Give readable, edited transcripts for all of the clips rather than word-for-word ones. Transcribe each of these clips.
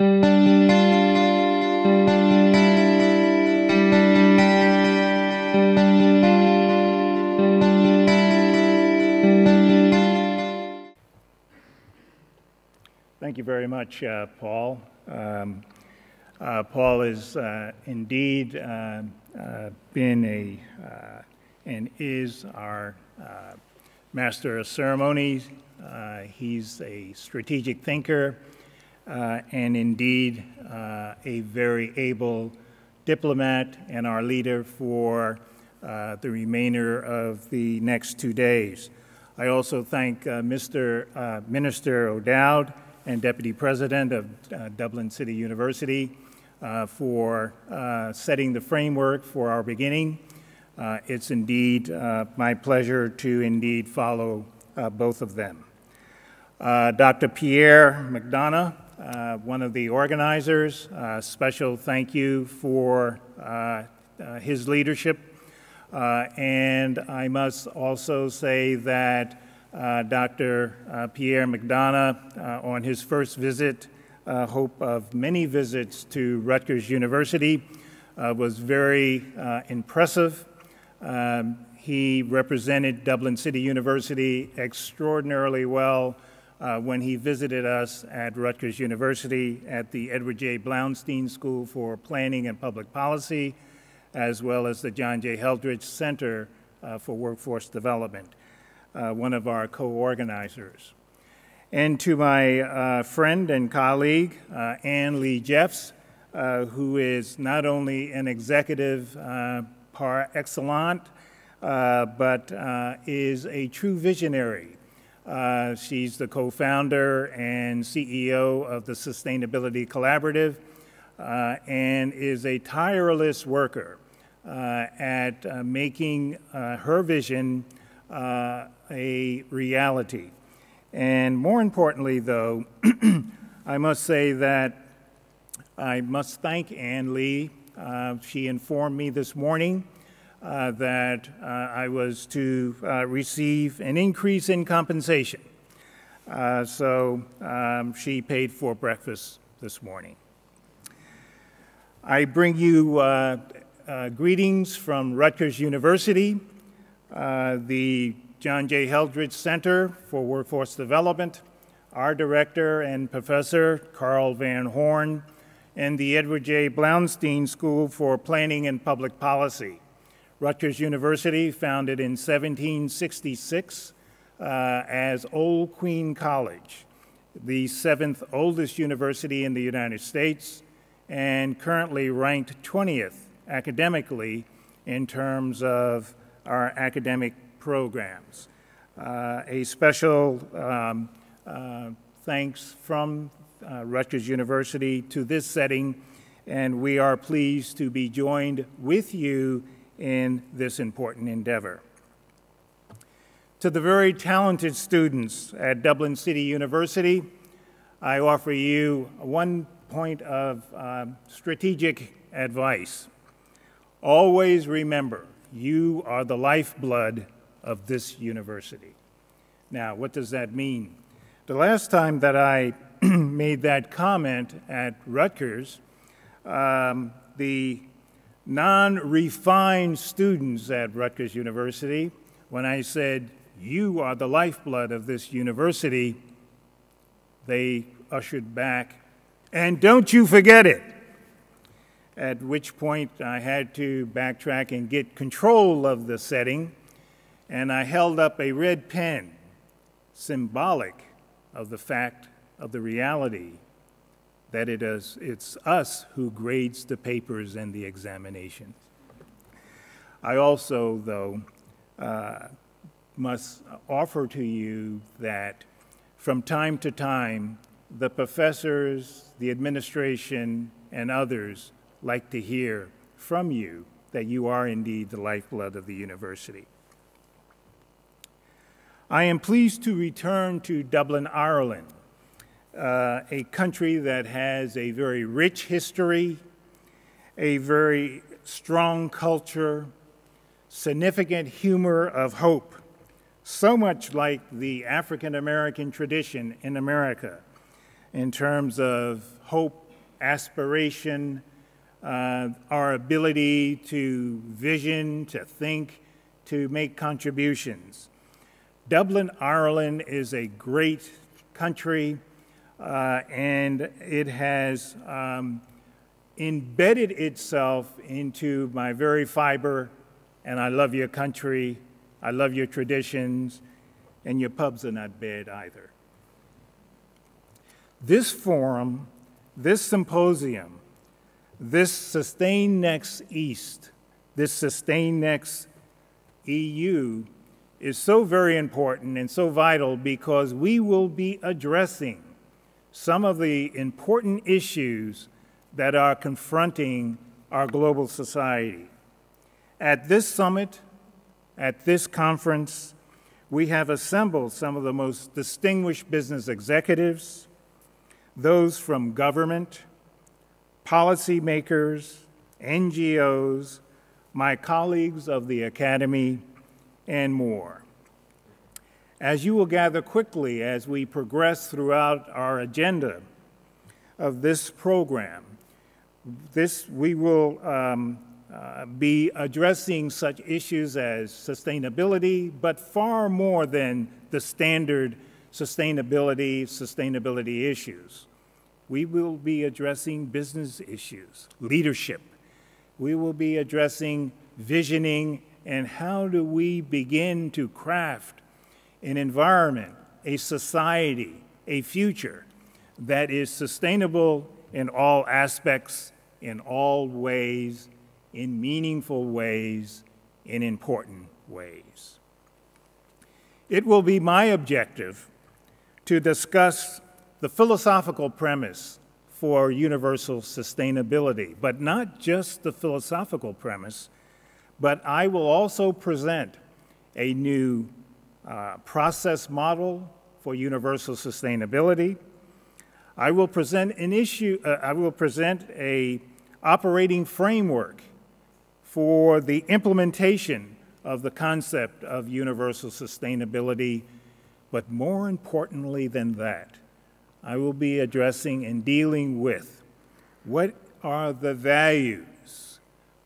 Thank you very much, Paul. Paul has indeed been and is our Master of Ceremonies. He's a strategic thinker and indeed a very able diplomat and our leader for the remainder of the next 2 days. I also thank Mr. Minister O'Dowd and Deputy President of Dublin City University for setting the framework for our beginning. It's indeed my pleasure to indeed follow both of them. Dr. Pierre McDonough, one of the organizers, special thank you for his leadership. And I must also say that Dr. Pierre McDonough, on his first visit, hope of many visits to Rutgers University, was very impressive. He represented Dublin City University extraordinarily well when he visited us at Rutgers University at the Edward J. Blountstein School for Planning and Public Policy, as well as the John J. Heldridge Center for Workforce Development, one of our co-organizers. And to my friend and colleague, Ann Lee Jeffs, who is not only an executive par excellence, but is a true visionary. She's the co-founder and CEO of the Sustainability Collaborative and is a tireless worker at making her vision a reality. And more importantly, though, I must say that I must thank Ann Lee. She informed me this morning that I was to receive an increase in compensation. So she paid for breakfast this morning. I bring you greetings from Rutgers University, the John J. Heldridge Center for Workforce Development, our director and professor, Carl Van Horn, and the Edward J. Blountstein School for Planning and Public Policy. Rutgers University, founded in 1766 as Old Queen College, the 7th oldest university in the United States, and currently ranked 20th academically in terms of our academic programs. A special thanks from Rutgers University to this setting, and we are pleased to be joined with you in this important endeavor. To the very talented students at Dublin City University, I offer you one point of strategic advice. Always remember, you are the lifeblood of this university. Now, what does that mean? The last time that I made that comment at Rutgers, the non-refined students at Rutgers University, when I said, you are the lifeblood of this university, they ushered back, and don't you forget it. At which point I had to backtrack and get control of the setting, and I held up a red pen, symbolic of the fact of the reality that it's us who grades the papers and the examinations. I also, though, must offer to you that from time to time, the professors, the administration, and others like to hear from you that you are indeed the lifeblood of the university. I am pleased to return to Dublin, Ireland, a country that has a very rich history, a very strong culture, significant humor of hope, so much like the African-American tradition in America in terms of hope aspiration, our ability to vision, to think, to make contributions. Dublin, Ireland is a great country, and it has embedded itself into my very fiber, and I love your country, I love your traditions, and your pubs are not bad either. This forum, this symposium, this SustainNext East, this SustainNext EU is so very important and so vital because we will be addressing some of the important issues that are confronting our global society. At this summit, at this conference, we have assembled some of the most distinguished business executives, those from government, policymakers, NGOs, my colleagues of the Academy, and more. As you will gather quickly as we progress throughout our agenda of this program, we will be addressing such issues as sustainability, but far more than the standard sustainability issues. We will be addressing business issues, leadership. We will be addressing visioning and how do we begin to craft an environment, a society, a future that is sustainable in all aspects, in all ways, in meaningful ways, in important ways. It will be my objective to discuss the philosophical premise for universal sustainability, but not just the philosophical premise, but I will also present a new process model for universal sustainability. I will present a operating framework for the implementation of the concept of universal sustainability, but more importantly than that, I will be addressing and dealing with what are the values,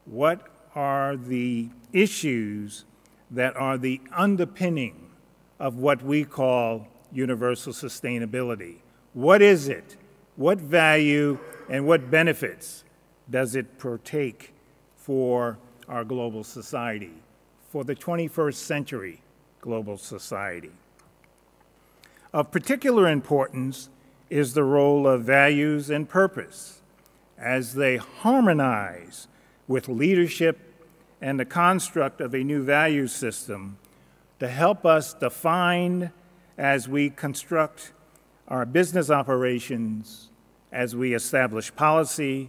what are the issues that are the underpinning of what we call universal sustainability. What is it? What value and what benefits does it partake for our global society, for the 21st century global society? Of particular importance is the role of values and purpose as they harmonize with leadership and the construct of a new value system to help us define as we construct our business operations, as we establish policy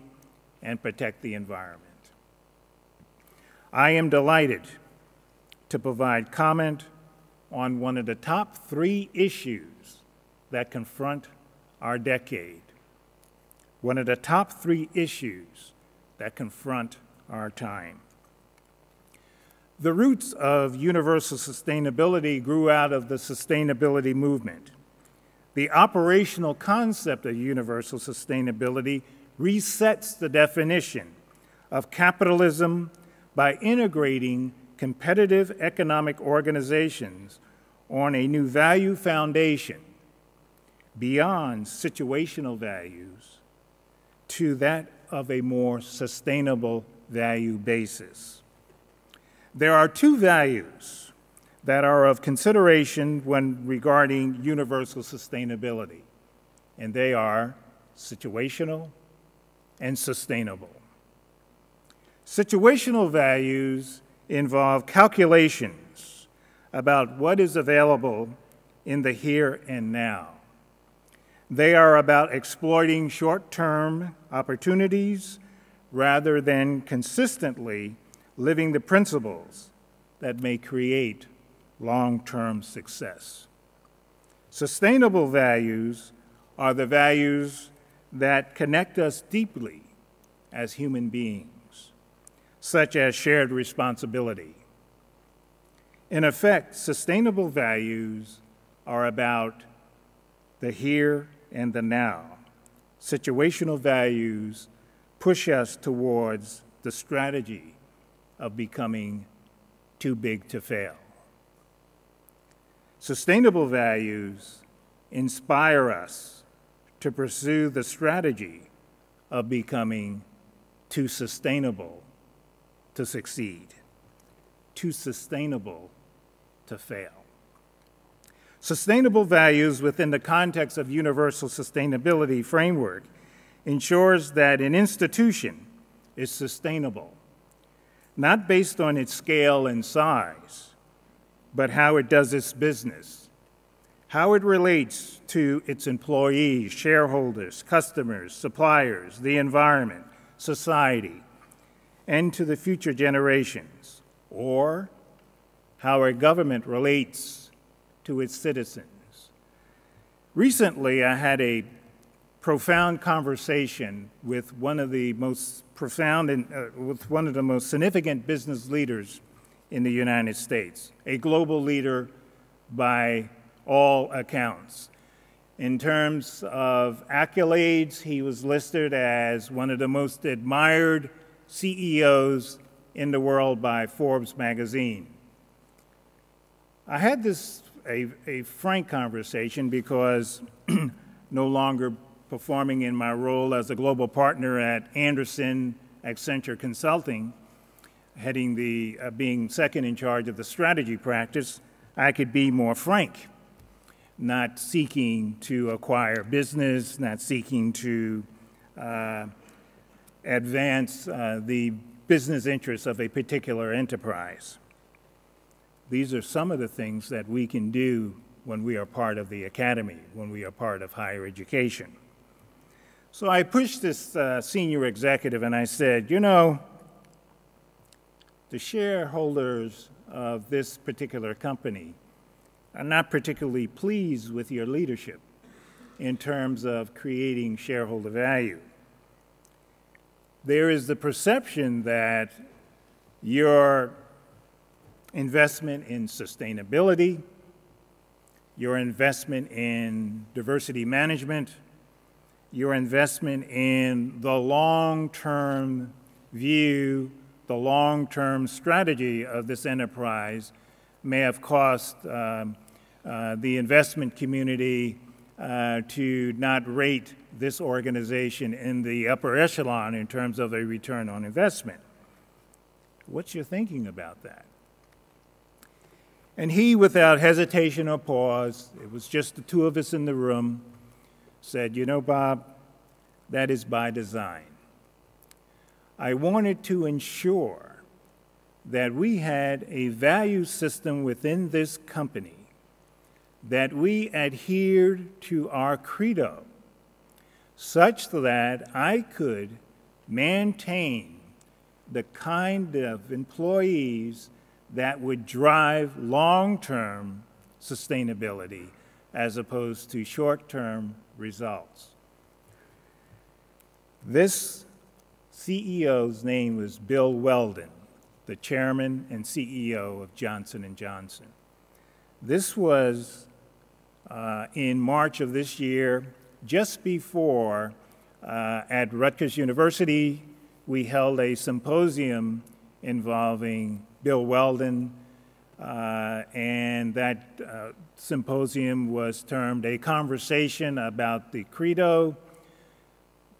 and protect the environment. I am delighted to provide comment on one of the top 3 issues that confront our decade, one of the top 3 issues that confront our time. The roots of universal sustainability grew out of the sustainability movement. The operational concept of universal sustainability resets the definition of capitalism by integrating competitive economic organizations on a new value foundation beyond situational values to that of a more sustainable value basis. There are 2 values that are of consideration when regarding universal sustainability, and they are situational and sustainable. Situational values involve calculations about what is available in the here and now. They are about exploiting short-term opportunities rather than consistently living the principles that may create long-term success. Sustainable values are the values that connect us deeply as human beings, such as shared responsibility. In effect, sustainable values are about the here and the now. situational values push us towards the strategy of becoming too big to fail. Sustainable values inspire us to pursue the strategy of becoming too sustainable to succeed, too sustainable to fail. Sustainable values within the context of universal sustainability framework ensures that an institution is sustainable, not based on its scale and size, but how it does its business, how it relates to its employees, shareholders, customers, suppliers, the environment, society, and to the future generations, or how a government relates to its citizens. Recently, I had a profound conversation with one of the most profound and with one of the most significant business leaders in the United States, a global leader by all accounts. In terms of accolades, he was listed as one of the most admired CEOs in the world by Forbes magazine. I had a frank conversation because no longer performing in my role as a global partner at Anderson Accenture Consulting, being second in charge of the strategy practice, I could be more frank, not seeking to acquire business, not seeking to advance the business interests of a particular enterprise. These are some of the things that we can do when we are part of the academy, when we are part of higher education. So I pushed this senior executive and I said, you know, the shareholders of this particular company are not particularly pleased with your leadership in terms of creating shareholder value. There is the perception that your investment in sustainability, your investment in diversity management, your investment in the long-term view, the long-term strategy of this enterprise may have cost the investment community to not rate this organization in the upper echelon in terms of a return on investment. What's your thinking about that? And he, without hesitation or pause, it was just the two of us in the room, said, you know, Bob, that is by design. I wanted to ensure that we had a value system within this company, that we adhered to our credo, such that I could maintain the kind of employees that would drive long-term sustainability as opposed to short-term results. This CEO's name was Bill Weldon, the chairman and CEO of Johnson & Johnson. This was in March of this year, just before at Rutgers University, we held a symposium involving Bill Weldon, and that symposium was termed A Conversation About the Credo,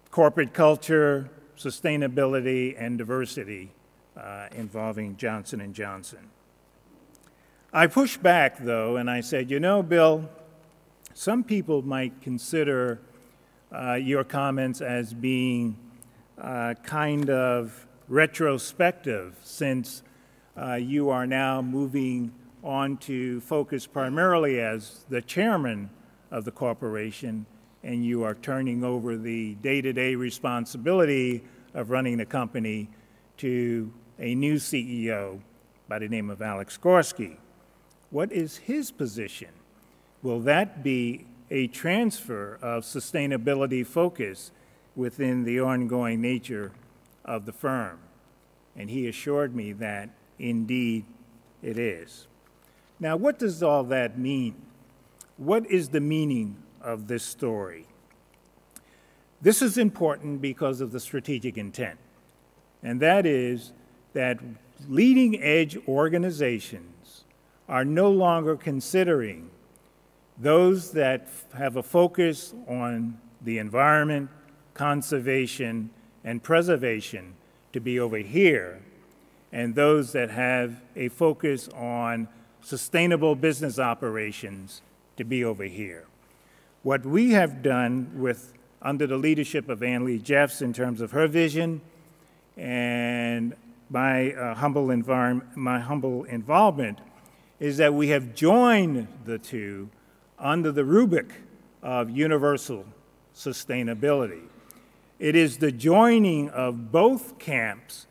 Corporate Culture, Sustainability, and Diversity involving Johnson & Johnson. I pushed back, though, and I said, you know, Bill, some people might consider your comments as being kind of retrospective, since you are now moving on to focus primarily as the chairman of the corporation, and you are turning over the day-to-day responsibility of running the company to a new CEO by the name of Alex Gorski. What is his position? Will that be a transfer of sustainability focus within the ongoing nature of the firm? And he assured me that indeed it is. Now, what does all that mean? What is the meaning of this story? This is important because of the strategic intent, and that is that leading-edge organizations are no longer considering those that have a focus on the environment, conservation, and preservation to be over here, and those that have a focus on sustainable business operations to be over here. What we have done under the leadership of Ann Lee Jeffs in terms of her vision and my humble involvement is that we have joined the two under the rubric of universal sustainability. It is the joining of both camps,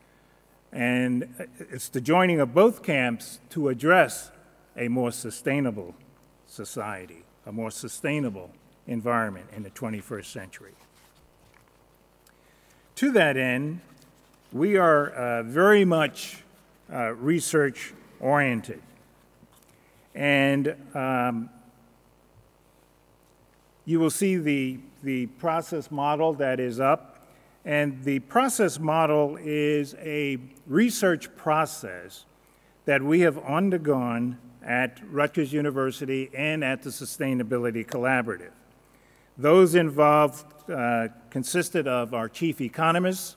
and it's the joining of both camps to address a more sustainable society, a more sustainable environment in the 21st century. To that end, we are very much research-oriented. And you will see the process model that is up. And the process model is a research process that we have undergone at Rutgers University and at the Sustainability Collaborative. Those involved consisted of our chief economist,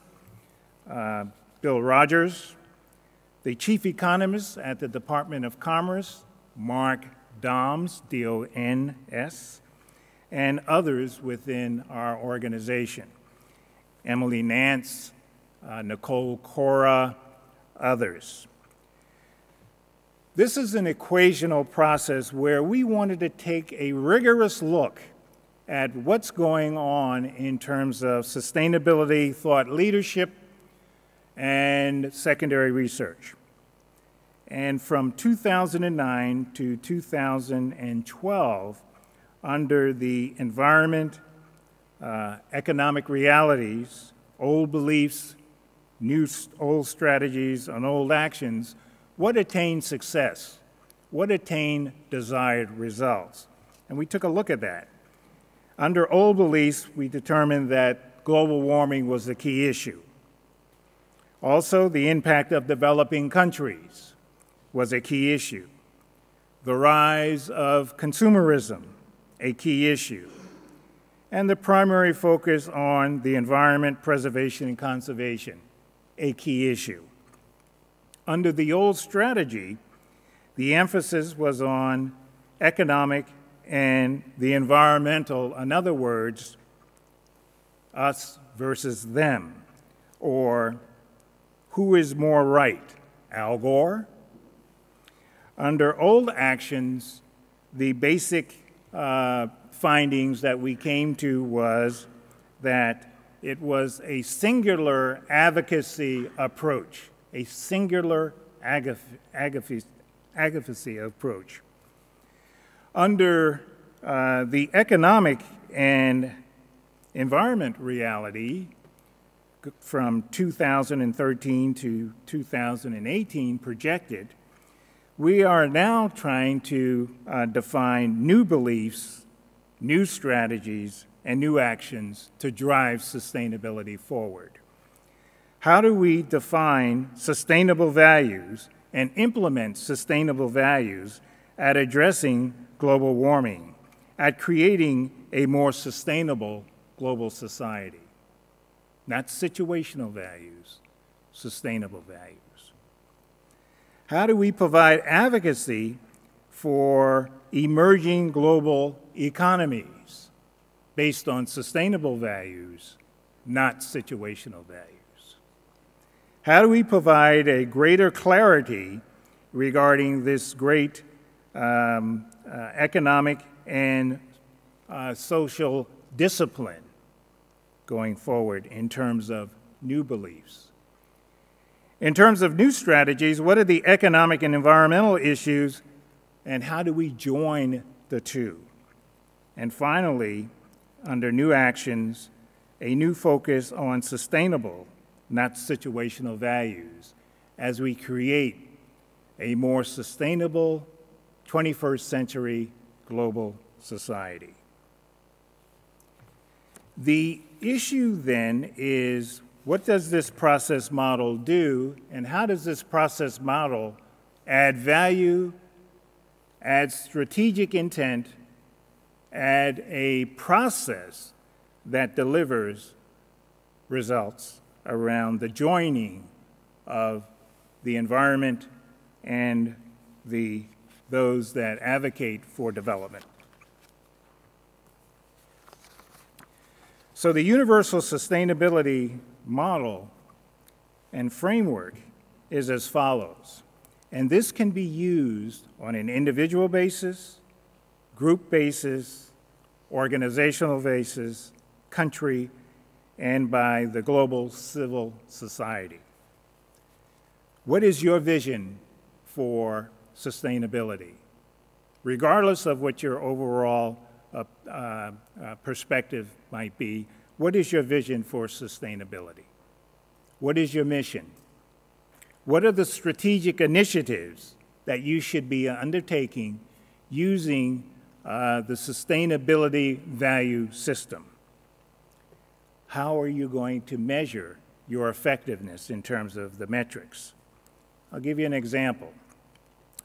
Bill Rogers, the chief economist at the Department of Commerce, Mark Doms, D-O-N-S, and others within our organization, Emily Nance, Nicole Cora, others. This is an equational process where we wanted to take a rigorous look at what's going on in terms of sustainability, thought leadership, and secondary research. And from 2009 to 2012, under the environment, economic realities, old beliefs, old strategies, and old actions, what attained success? What attained desired results? And we took a look at that. Under old beliefs, we determined that global warming was the key issue. Also, the impact of developing countries was a key issue. The rise of consumerism, a key issue. And the primary focus on the environment, preservation, and conservation, a key issue. Under the old strategy, the emphasis was on economic and the environmental, in other words, us versus them, or who is more right, Al Gore? Under old actions, the basic findings that we came to was that it was a singular advocacy approach, a singular advocacy approach. Under the economic and environment reality, from 2013 to 2018 projected, we are now trying to define new beliefs, new strategies, and new actions to drive sustainability forward. How do we define sustainable values and implement sustainable values at addressing global warming, at creating a more sustainable global society? Not situational values, sustainable values. How do we provide advocacy for emerging global economies based on sustainable values, not situational values? How do we provide a greater clarity regarding this great economic and social discipline going forward in terms of new beliefs? In terms of new strategies, what are the economic and environmental issues, and how do we join the two? And finally, under new actions, a new focus on sustainable, not situational values, as we create a more sustainable 21st century global society. The issue then is, what does this process model do, and how does this process model add value, add strategic intent, add a process that delivers results around the joining of the environment and those that advocate for development. So the universal sustainability model and framework is as follows, and this can be used on an individual basis, group basis, organizational basis, country, and by the global civil society. What is your vision for sustainability? Regardless of what your overall perspective might be, what is your vision for sustainability? What is your mission? What are the strategic initiatives that you should be undertaking using the sustainability value system? How are you going to measure your effectiveness in terms of the metrics? I'll give you an example.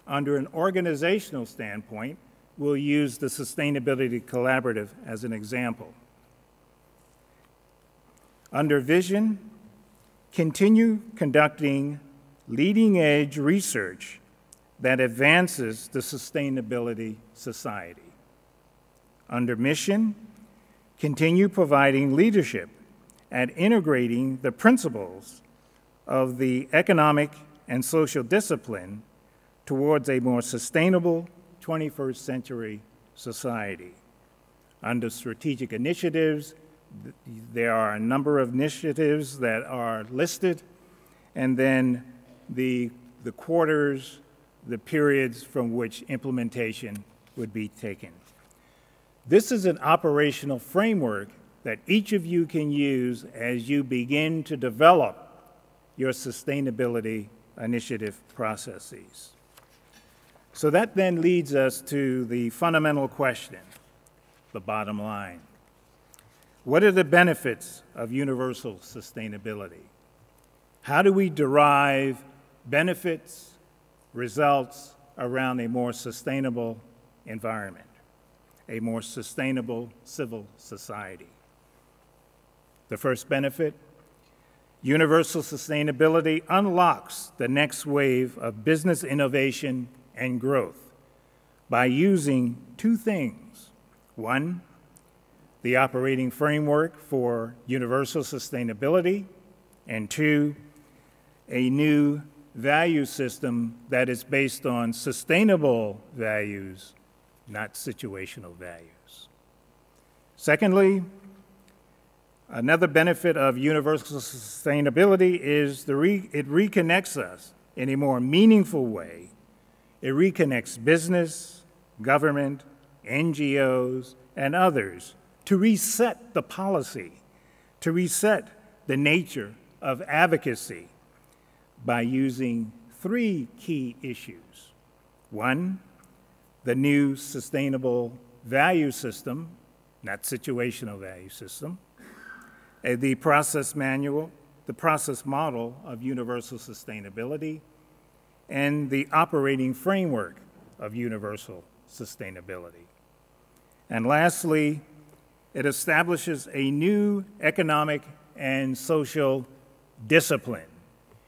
Under an organizational standpoint, we'll use the Sustainability Collaborative as an example. Under vision, continue conducting leading-edge research that advances the sustainability society. Under mission, continue providing leadership at integrating the principles of the economic and social discipline towards a more sustainable 21st century society. Under strategic initiatives, there are a number of initiatives that are listed, and then the quarters, the periods from which implementation would be taken. This is an operational framework that each of you can use as you begin to develop your sustainability initiative processes. So that then leads us to the fundamental question, the bottom line. What are the benefits of universal sustainability? How do we derive benefits, results around a more sustainable environment, a more sustainable civil society? The first benefit, universal sustainability unlocks the next wave of business innovation and growth by using two things. One, the operating framework for universal sustainability, and two, a new value system that is based on sustainable values, not situational values. Secondly, another benefit of universal sustainability is it reconnects us in a more meaningful way. It reconnects business, government, NGOs, and others to reset the policy, to reset the nature of advocacy by using three key issues. One, the new sustainable value system, not situational value system, the process manual, the process model of universal sustainability, and the operating framework of universal sustainability. And lastly, it establishes a new economic and social discipline.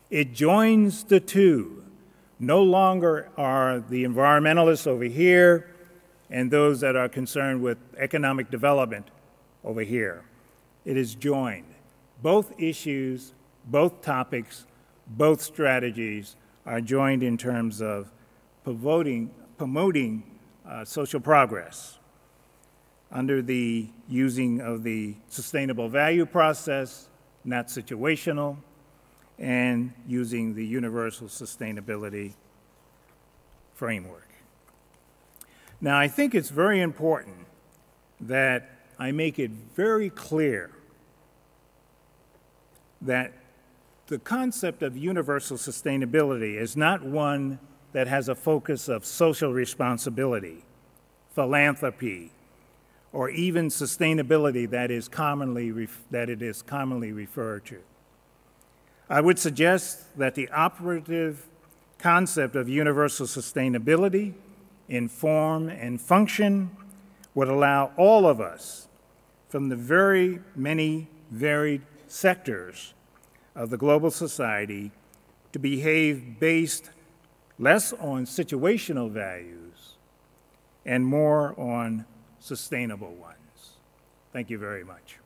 It joins the two. No longer are the environmentalists over here and those that are concerned with economic development over here. It is joined. Both issues, both topics, both strategies are joined in terms of promoting social progress under the using of the sustainable value process, not situational, and using the universal sustainability framework. Now, I think it's very important that I make it very clear that the concept of universal sustainability is not one that has a focus of social responsibility, philanthropy, or even sustainability that it is commonly referred to. I would suggest that the operative concept of universal sustainability in form and function would allow all of us, from the very many varied sectors of the global society, to behave based less on situational values and more on sustainable ones. Thank you very much.